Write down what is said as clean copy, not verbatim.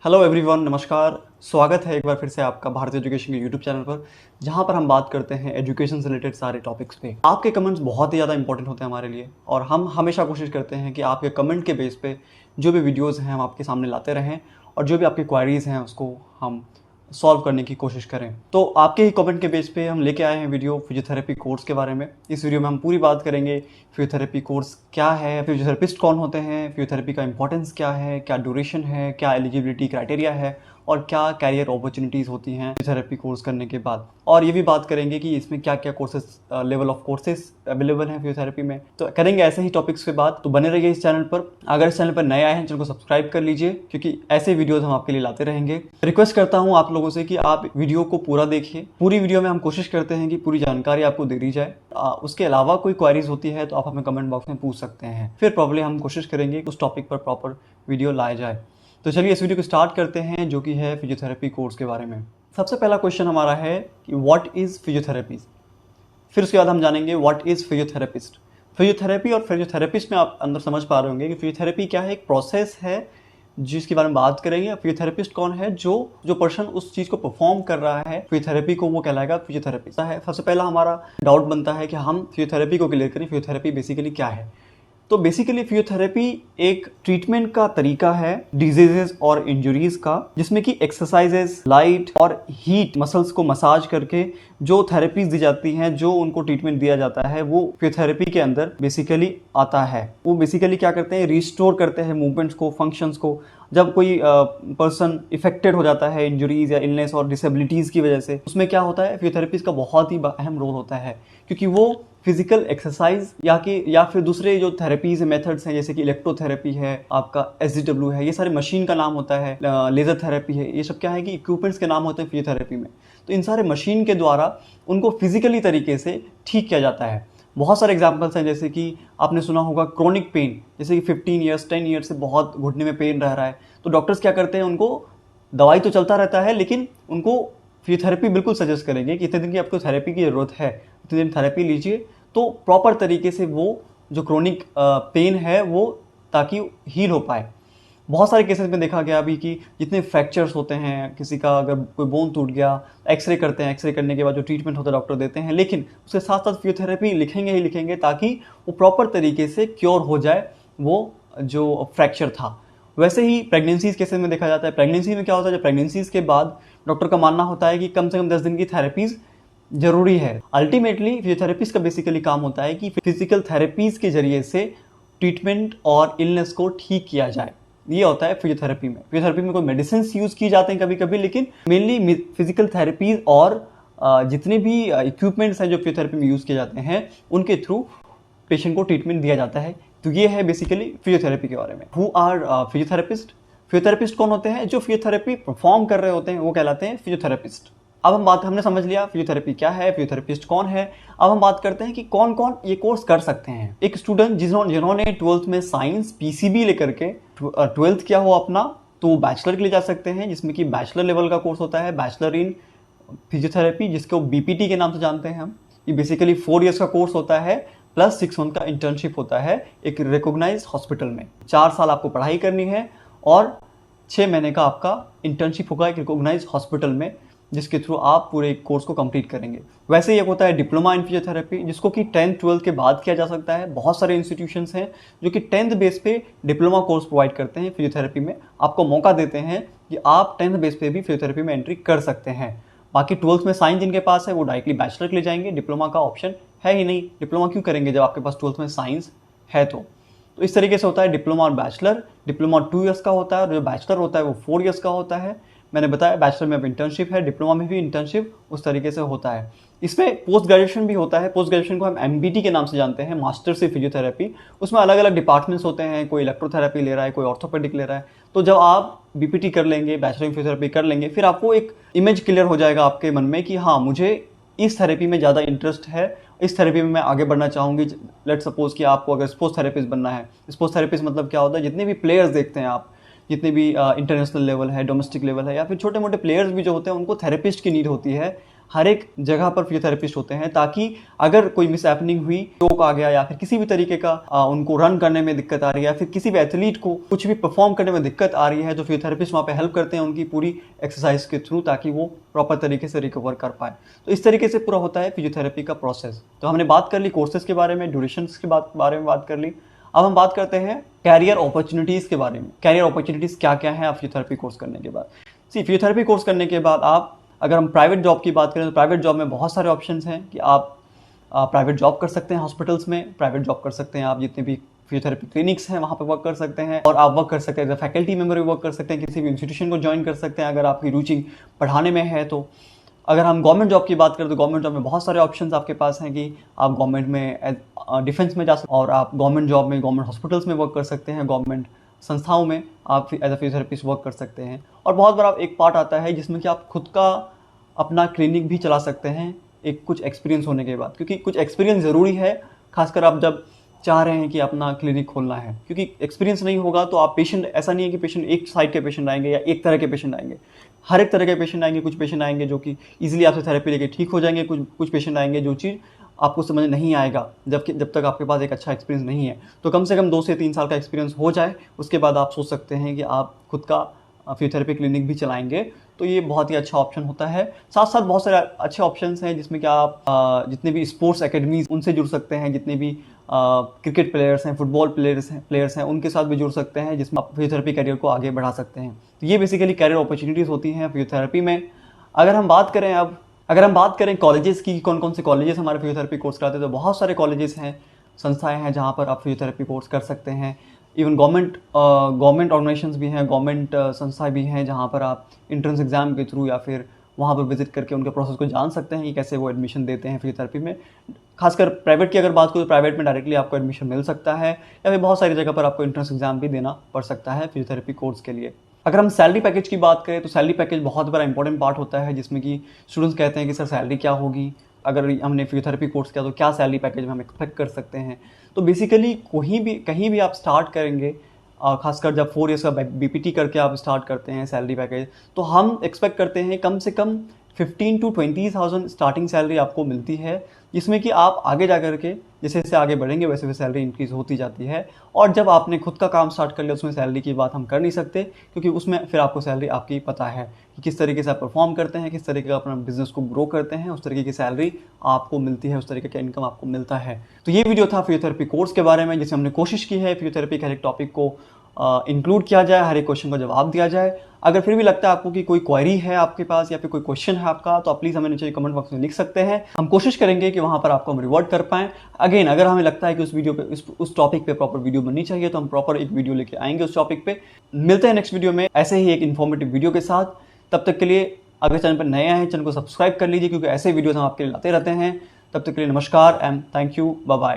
Hello everyone, नमस्कार। स्वागत है एक बार फिर से आपका भारतीय एजुकेशन के यूट्यूब चैनल पर, जहां पर हम बात करते हैं एजुकेशन से रिलेटेड सारे टॉपिक्स पे। आपके कमेंट्स बहुत ही ज़्यादा इंपॉर्टेंट होते हैं हमारे लिए, और हम हमेशा कोशिश करते हैं कि आपके कमेंट के बेस पे जो भी वीडियोज़ हैं हम आपके सामने लाते रहें, और जो भी आपकी क्वारीज़ हैं उसको हम सॉल्व करने की कोशिश करें। तो आपके ही कमेंट के बेस पे हम लेके आए हैं वीडियो फिजियोथेरेपी कोर्स के बारे में। इस वीडियो में हम पूरी बात करेंगे फिजियोथेरेपी कोर्स क्या है, फिजियोथेरेपिस्ट कौन होते हैं, फिजियोथेरेपी का इंपॉर्टेंस क्या है, क्या ड्यूरेशन है, क्या एलिजिबिलिटी क्राइटेरिया है, और क्या कैरियर अपॉर्चुनिटीज़ होती हैं फिजियोथेरेपी कोर्स करने के बाद। और ये भी बात करेंगे कि इसमें क्या क्या courses, level of courses available हैं फिजियोथेरेपी में। तो करेंगे ऐसे ही टॉपिक्स पे बात, तो बने रहिए इस चैनल पर। अगर इस चैनल पर नए आए हैं, चैनल को सब्सक्राइब कर लीजिए, क्योंकि ऐसे वीडियोज़ हम आपके लिए लाते रहेंगे। रिक्वेस्ट करता हूँ आप लोगों से कि आप वीडियो को पूरा देखिए। पूरी वीडियो में हम कोशिश करते हैं कि पूरी जानकारी आपको दे दी जाए। उसके अलावा कोई क्वारीज होती है तो आप हमें कमेंट बॉक्स में पूछ सकते हैं, फिर प्रॉब्लली हम कोशिश करेंगे उस टॉपिक पर प्रॉपर वीडियो लाया जाए। तो चलिए इस वीडियो को स्टार्ट करते हैं, जो कि है फिजियोथेरेपी कोर्स के बारे में। सबसे पहला क्वेश्चन हमारा है कि व्हाट इज़ फिजियोथेरेपी। फिर उसके बाद हम जानेंगे व्हाट इज़ फिजियोथेरेपिस्ट। फिजियोथेरेपी और फिजियोथेरेपिस्ट में आप अंदर समझ पा रहे होंगे कि फिजियोथेरेपी क्या है, एक प्रोसेस है जिसके बारे में बात करेंगे। फिजियोथेरेपिस्ट कौन है, जो पर्सन उस चीज़ को परफॉर्म कर रहा है फिजियोथेरेपी को, वो कहलाएगा फिजियोथेरेपिस्ट है। सबसे पहला हमारा डाउट बनता है कि हम फिजियोथेरेपी को क्लियर करें, फिजियोथेरेपी बेसिकली क्या है। तो बेसिकली फिजियोथेरेपी एक ट्रीटमेंट का तरीका है डिजीजेस और इंजरीज का, जिसमें कि एक्सरसाइजेस, लाइट और हीट मसल्स को मसाज करके जो थेरेपीज दी जाती हैं, जो उनको ट्रीटमेंट दिया जाता है, वो फिजियोथेरेपी के अंदर बेसिकली आता है। वो बेसिकली क्या करते हैं, रिस्टोर करते हैं मूवमेंट्स को, फंक्शंस को। जब कोई पर्सन इफेक्टेड हो जाता है इंजरीज या इलनेस और डिसेबिलिटीज़ की वजह से, उसमें क्या होता है, फिजियोथेरेपिस्ट का बहुत ही अहम रोल होता है, क्योंकि वो फिजिकल एक्सरसाइज या फिर दूसरे जो थेरेपीज मेथड्स हैं, जैसे कि इलेक्ट्रोथेरेपी है, आपका SGW है, ये सारे मशीन का नाम होता है, लेज़र थेरेपी है, ये सब क्या है कि इक्विपमेंट्स के नाम होते हैं फिजियोथेरेपी में। तो इन सारे मशीन के द्वारा उनको फिजिकली तरीके से ठीक किया जाता है। बहुत सारे एग्जाम्पल्स हैं, जैसे कि आपने सुना होगा क्रोनिक पेन, जैसे कि 15 ईयर्स 10 ईयर्स से बहुत घुटने में पेन रह रहा है, तो डॉक्टर्स क्या करते हैं, उनको दवाई तो चलता रहता है, लेकिन उनको फिजियोथेरेपी बिल्कुल सजेस्ट करेंगे कि इतने दिन की आपको थेरेपी की ज़रूरत है, इतने दिन थेरेपी लीजिए, तो प्रॉपर तरीके से वो जो क्रोनिक पेन है वो ताकि हील हो पाए। बहुत सारे केसेस में देखा गया अभी कि जितने फ्रैक्चर्स होते हैं, किसी का अगर कोई बोन टूट गया, एक्सरे करते हैं, एक्सरे करने के बाद जो ट्रीटमेंट होता है डॉक्टर देते हैं, लेकिन उसके साथ साथ फिजियोथेरेपी लिखेंगे ही लिखेंगे, ताकि वो प्रॉपर तरीके से क्योर हो जाए वो जो फ्रैक्चर था। वैसे ही प्रेगनेंसीज केसेस में देखा जाता है। प्रेगनेंसी में क्या होता है, जब प्रेगनेंसीज के बाद डॉक्टर का मानना होता है कि कम से कम 10 दिन की थेरेपीज जरूरी है। अल्टीमेटली फिजियोथेरेपिस्ट का बेसिकली काम होता है कि फिजिकल थेरेपीज के जरिए से ट्रीटमेंट और इलनेस को ठीक किया जाए। ये होता है फिजियोथेरेपी में। फिजियोथेरेपी में कोई मेडिसिन यूज की जाते हैं कभी कभी, लेकिन मेनली फिजिकल थेरेपीज और जितने भी इक्विपमेंट्स हैं जो फिजियोथेरेपी में यूज किए जाते हैं, उनके थ्रू पेशेंट को ट्रीटमेंट दिया जाता है। तो ये है बेसिकली फिजियोथेरेपी के बारे में। Who are physiotherapist. फिजियोथेरेपिस्ट कौन होते हैं, जो फिजियोथेरेपी परफॉर्म कर रहे होते हैं, वो कहलाते हैं फिजियोथेरेपिस्ट। अब हमने समझ लिया फिजियोथेरेपी क्या है, फिजियोथेरेपिस्ट कौन है। अब हम बात करते हैं कि कौन कौन ये कोर्स कर सकते हैं। एक स्टूडेंट जिन्होंने 12th में साइंस PCB लेकर के 12th किया हो अपना, तो वो बैचलर के लिए जा सकते हैं, जिसमें कि बैचलर लेवल का कोर्स होता है, बैचलर इन फिजियोथेरेपी, जिसको BPT के नाम से जानते हैं हम। ये बेसिकली 4 ईयर्स का कोर्स होता है, प्लस 6 मंथ का इंटर्नशिप होता है एक रिकॉग्नाइज्ड हॉस्पिटल में। 4 साल आपको पढ़ाई करनी है और 6 महीने का आपका इंटर्नशिप होगा एक रिकॉग्नाइज्ड हॉस्पिटल में, जिसके थ्रू आप पूरे कोर्स को कंप्लीट करेंगे। वैसे ही एक होता है डिप्लोमा इन फिजियोथेरेपी, जिसको कि 10th 12th के बाद किया जा सकता है। बहुत सारे इंस्टीट्यूशंस हैं जो कि 10th बेस पे डिप्लोमा कोर्स प्रोवाइड करते हैं फिजियोथेरेपी में, आपको मौका देते हैं कि आप 10th बेस पे भी फिजियोथेरेपी में एंट्री कर सकते हैं। बाकी 12th में साइंस जिनके पास है वो डायरेक्टली बैचलर के लिए जाएंगे, डिप्लोमा का ऑप्शन है ही नहीं। डिप्लोमा क्यों करेंगे जब आपके पास 12th में साइंस है। तो इस तरीके से होता है डिप्लोमा और बैचलर। डिप्लोमा 2 ईयर्स का होता है और जो बैचलर होता है वो 4 ईयर्स का होता है। मैंने बताया बैचलर में अब इंटर्नशिप है, डिप्लोमा में भी इंटर्नशिप उस तरीके से होता है। इसमें पोस्ट ग्रेजुएशन भी होता है। पोस्ट ग्रेजुएशन को हम MBT के नाम से जानते हैं, मास्टर्स इन फिजियोथेरेपी। उसमें अलग अलग डिपार्टमेंट्स होते हैं, कोई इलेक्ट्रोथेरेपी ले रहा है, कोई ऑर्थोपेडिक ले रहा है। तो जब आप BPT कर लेंगे, बैचलर इन फिजियोथेरेपी कर लेंगे, फिर आपको एक इमेज क्लियर हो जाएगा आपके मन में कि हाँ, मुझे इस थेरेपी में ज़्यादा इंटरेस्ट है, इस थेरेपी में मैं आगे बढ़ना चाहूँगी। लेट सपोज कि आपको अगर स्पोर्ट्स थेरेपिस्ट बनना है। स्पोर्ट्स थेरेपिस्ट मतलब क्या होता है, जितने भी प्लेयर्स देखते हैं आप, जितने भी इंटरनेशनल लेवल है, डोमेस्टिक लेवल है, या फिर छोटे मोटे प्लेयर्स भी जो होते हैं उनको थेरेपिस्ट की नीड होती है। हर एक जगह पर फिजियोथेरेपिस्ट होते हैं, ताकि अगर कोई मिस हैपनिंग हुई, चोक आ गया, या फिर किसी भी तरीके का उनको रन करने में दिक्कत आ रही है, या फिर किसी भी एथलीट को कुछ भी परफॉर्म करने में दिक्कत आ रही है, तो फिजियोथेरेपिस्ट वहाँ पे हेल्प करते हैं उनकी पूरी एक्सरसाइज के थ्रू, ताकि वो प्रॉपर तरीके से रिकवर कर पाए। तो इस तरीके से पूरा होता है फिजियोथेरेपी का प्रोसेस। तो हमने बात कर ली कोर्सेज के बारे में, ड्यूरेशंस के बारे में बात कर ली। अब हम बात करते हैं कैरियर अपॉर्चुनिटीज़ के बारे में। कैरियर अपॉर्चुनिटीज़ क्या क्या है आप फिजियोथेरेपी कोर्स करने के बाद। फिजियोथेरेपी कोर्स करने के बाद आप, अगर हम प्राइवेट जॉब की बात करें तो प्राइवेट जॉब में बहुत सारे ऑप्शंस हैं कि आप प्राइवेट जॉब कर सकते हैं हॉस्पिटल्स में, प्राइवेट जॉब कर सकते हैं आप जितने भी फिजियोथेरेपी क्लिनिक्स हैं वहाँ पे वर्क कर सकते हैं, और आप वर्क कर सकते हैं एज ए फैकल्टी मेंबर भी वर्क कर सकते हैं, किसी भी इंस्टीट्यूशन को ज्वाइन कर सकते हैं अगर आपकी रुचि पढ़ाने में है तो। अगर हम गवर्नमेंट जॉब की बात करें तो गवर्नमेंट जॉब में बहुत सारे ऑप्शंस आपके पास हैं कि आप गवर्नमेंट में डिफेंस में जा सकते हैं, और आप गवर्नमेंट जॉब में गवर्नमेंट हॉस्पिटल्स में वर्क कर सकते हैं, गवर्नमेंट संस्थाओं में आप एज ए फिजियोथेरेपिस्ट वर्क कर सकते हैं। और बहुत बड़ा एक पार्ट आता है जिसमें कि आप खुद का अपना क्लिनिक भी चला सकते हैं एक कुछ एक्सपीरियंस होने के बाद, क्योंकि कुछ एक्सपीरियंस ज़रूरी है, खासकर आप जब चाह रहे हैं कि अपना क्लिनिक खोलना है। क्योंकि एक्सपीरियंस नहीं होगा तो आप पेशेंट, ऐसा नहीं है कि पेशेंट एक साइड के पेशेंट आएंगे या एक तरह के पेशेंट आएंगे, हर एक तरह के पेशेंट आएंगे। कुछ पेशेंट आएंगे जो कि ईजिली आपसे थेरेपी लेके ठीक हो जाएंगे, कुछ पेशेंट आएंगे जो चीज़ आपको समझ नहीं आएगा जब तक आपके पास एक अच्छा एक्सपीरियंस नहीं है। तो कम से कम 2 से 3 साल का एक्सपीरियंस हो जाए, उसके बाद आप सोच सकते हैं कि आप खुद का फिजियोथेरेपी क्लिनिक भी चलाएंगे, तो ये बहुत ही अच्छा ऑप्शन होता है। साथ साथ बहुत सारे अच्छे ऑप्शंस हैं जिसमें कि आप जितने भी स्पोर्ट्स एकेडमीज उनसे जुड़ सकते हैं, जितने भी क्रिकेट प्लेयर्स हैं, फुटबॉल प्लेयर्स हैं उनके साथ भी जुड़ सकते हैं, जिसमें आप फिजियोथेरेपी करियर को आगे बढ़ा सकते हैं। तो ये बेसिकली करियर अपॉर्चुनिटीज़ होती हैं फिजियोथेरेपी में। अगर हम बात करें कॉलेजेस की, कौन कौन से कॉलेजेस हमारे फिजियोथेरेपी कोर्स कराते हैं, तो बहुत सारे कॉलेजेस हैं, संस्थाएं हैं जहाँ पर आप फिजियोथेरेपी कोर्स कर सकते हैं। इवन गवर्नमेंट ऑर्गेनाइजेशंस भी हैं, गवर्नमेंट संस्थाएं भी हैं जहाँ पर आप एंट्रेंस एग्जाम के थ्रू या फिर वहाँ पर विजिट करके उनके प्रोसेस को जान सकते हैं कि कैसे वो एडमिशन देते हैं फिजियोथेरेपी में। खासकर प्राइवेट की अगर बात करूँ तो प्राइवेट में डायरेक्टली आपको एडमिशन मिल सकता है, या फिर बहुत सारी जगह पर आपको एंट्रेंस एग्जाम भी देना पड़ सकता है फिजियोथेरेपी कोर्स के लिए। अगर हम सैलरी पैकेज की बात करें तो सैलरी पैकेज बहुत बड़ा इंपॉर्टेंट पार्ट होता है, जिसमें कि स्टूडेंट्स कहते हैं कि सर सैलरी क्या होगी, अगर हमने फिजियोथेरेपी कोर्स किया तो क्या सैलरी पैकेज में हम एक्सपेक्ट कर सकते हैं। तो बेसिकली कहीं भी आप स्टार्ट करेंगे, खासकर जब 4 ईयर्स का बीपीटी करके आप स्टार्ट करते हैं सैलरी पैकेज, तो हम एक्सपेक्ट करते हैं कम से कम 15 to 20,000 स्टार्टिंग सैलरी आपको मिलती है, जिसमें कि आप आगे जा कर के जैसे जैसे आगे बढ़ेंगे वैसे वैसे सैलरी इंक्रीज होती जाती है। और जब आपने खुद का काम स्टार्ट कर लिया उसमें सैलरी की बात हम कर नहीं सकते, क्योंकि उसमें फिर आपको सैलरी आपकी पता है कि किस तरीके से आप परफॉर्म करते हैं, किस तरीके का अपना बिजनेस को ग्रो करते हैं, उस तरीके की सैलरी आपको मिलती है, उस तरीके का इनकम आपको मिलता है। तो ये वीडियो था फिजियोथेरेपी कोर्स के बारे में, जिसमें हमने कोशिश की है फिजियोथेरेपी के हर एक टॉपिक को इंक्लूड किया जाए, हर एक क्वेश्चन का जवाब दिया जाए। अगर फिर भी लगता है आपको कि कोई क्वेरी है आपके पास या फिर कोई क्वेश्चन है आपका, तो आप प्लीज़ हमें नीचे कमेंट बॉक्स में लिख सकते हैं। हम कोशिश करेंगे कि वहाँ पर आपको हम रिवॉर्ड कर पाएँ। अगेन, अगर हमें लगता है कि उस वीडियो पे उस टॉपिक पे प्रॉपर वीडियो बननी चाहिए, तो हम प्रॉपर एक वीडियो लेके आएंगे उस टॉपिक पे। मिलते हैं नेक्स्ट वीडियो में ऐसे ही एक इन्फॉर्मेटिव वीडियो के साथ। तब तक के लिए अगर चैनल पर नए हैं, चैनल को सब्सक्राइब कर लीजिए, क्योंकि ऐसे वीडियोज हम आपके लिए लाते रहते हैं। तब तक के लिए नमस्कार and thank you, bye bye.